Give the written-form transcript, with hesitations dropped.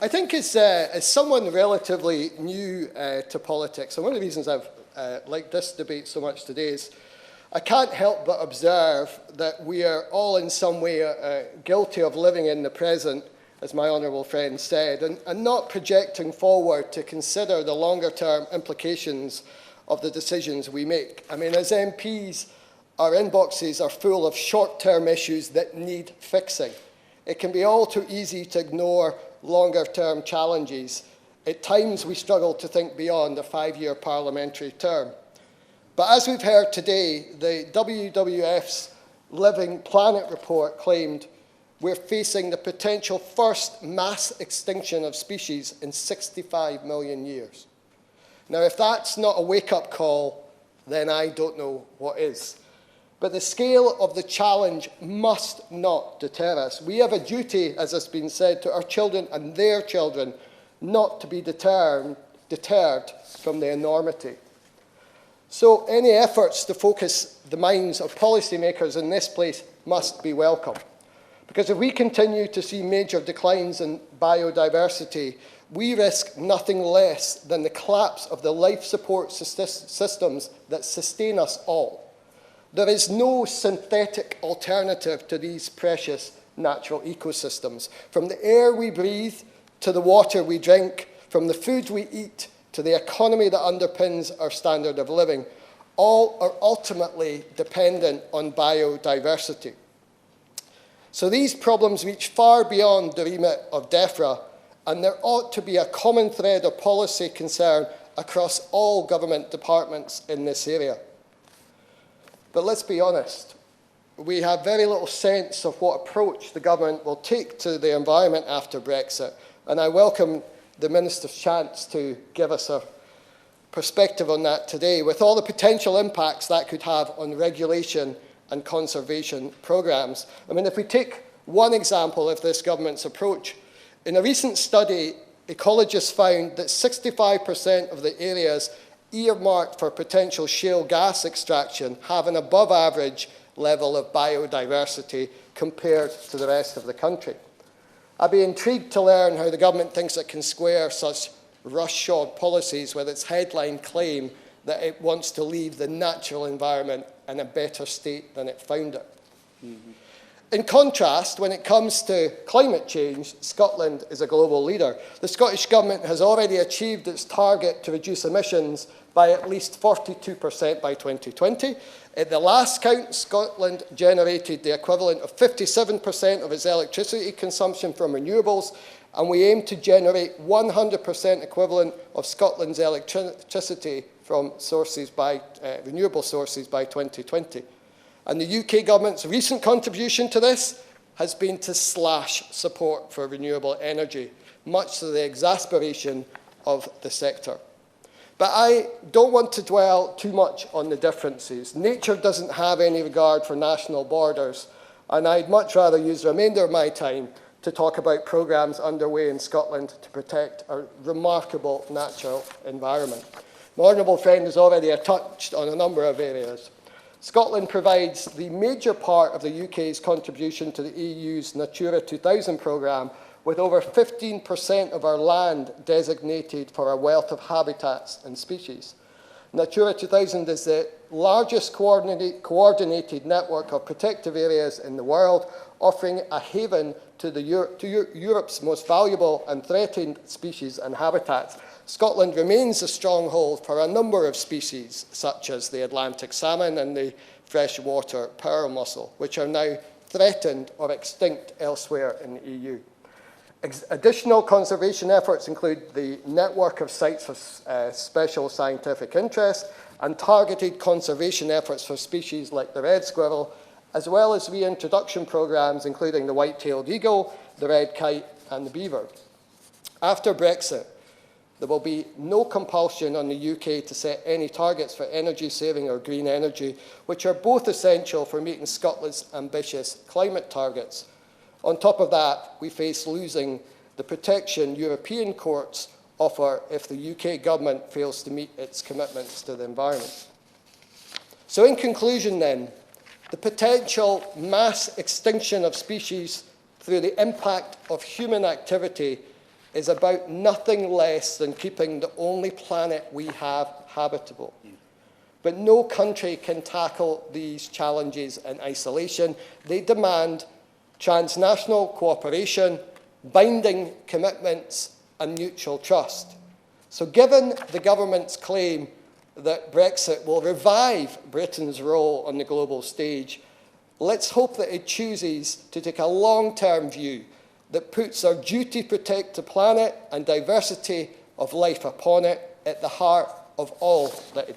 I think as someone relatively new to politics, and one of the reasons I've liked this debate so much today is I can't help but observe that we are all in some way guilty of living in the present, as my honourable friend said, and not projecting forward to consider the longer-term implications of the decisions we make. I mean, as MPs, our inboxes are full of short-term issues that need fixing. It can be all too easy to ignore longer-term challenges. At times, we struggle to think beyond a 5-year parliamentary term. But as we've heard today, the WWF's Living Planet report claimed we're facing the potential first mass extinction of species in 65 million years. Now, if that's not a wake-up call, then I don't know what is. But the scale of the challenge must not deter us. We have a duty, as has been said, to our children and their children not to be deterred from the enormity. So any efforts to focus the minds of policymakers in this place must be welcome. Because if we continue to see major declines in biodiversity, we risk nothing less than the collapse of the life support systems that sustain us all. There is no synthetic alternative to these precious natural ecosystems. From the air we breathe to the water we drink, from the food we eat to the economy that underpins our standard of living, all are ultimately dependent on biodiversity. So these problems reach far beyond the remit of DEFRA, and there ought to be a common thread of policy concern across all government departments in this area. But let's be honest, we have very little sense of what approach the government will take to the environment after Brexit, and I welcome the Minister's chance to give us a perspective on that today, with all the potential impacts that could have on regulation and conservation programmes. I mean, if we take one example of this government's approach, in a recent study, ecologists found that 65% of the areas earmarked for potential shale gas extraction have an above-average level of biodiversity compared to the rest of the country. I'd be intrigued to learn how the government thinks it can square such rush-shod policies with its headline claim that it wants to leave the natural environment in a better state than it found it. Mm-hmm. In contrast, when it comes to climate change, Scotland is a global leader. The Scottish Government has already achieved its target to reduce emissions by at least 42% by 2020. At the last count, Scotland generated the equivalent of 57% of its electricity consumption from renewables, and we aim to generate 100% equivalent of Scotland's electricity from renewable sources by 2020. And the UK government's recent contribution to this has been to slash support for renewable energy, much to the exasperation of the sector. But I don't want to dwell too much on the differences. Nature doesn't have any regard for national borders, and I'd much rather use the remainder of my time to talk about programmes underway in Scotland to protect our remarkable natural environment. My honourable friend has already touched on a number of areas. Scotland provides the major part of the UK's contribution to the EU's Natura 2000 programme, with over 15% of our land designated for a wealth of habitats and species. Natura 2000 is the largest coordinated network of protective areas in the world, offering a haven to Europe's most valuable and threatened species and habitats. Scotland remains a stronghold for a number of species, such as the Atlantic salmon and the freshwater pearl mussel, which are now threatened or extinct elsewhere in the EU. Additional conservation efforts include the network of sites of special scientific interest and targeted conservation efforts for species like the red squirrel, as well as reintroduction programmes including the white-tailed eagle, the red kite and the beaver. After Brexit, there will be no compulsion on the UK to set any targets for energy saving or green energy, which are both essential for meeting Scotland's ambitious climate targets. On top of that, we face losing the protection European courts offer if the UK government fails to meet its commitments to the environment. So in conclusion then, the potential mass extinction of species through the impact of human activity is about nothing less than keeping the only planet we have habitable. But no country can tackle these challenges in isolation. They demand transnational cooperation, binding commitments, and mutual trust. So given the government's claim that Brexit will revive Britain's role on the global stage, let's hope that it chooses to take a long-term view that puts our duty to protect the planet and diversity of life upon it at the heart of all that it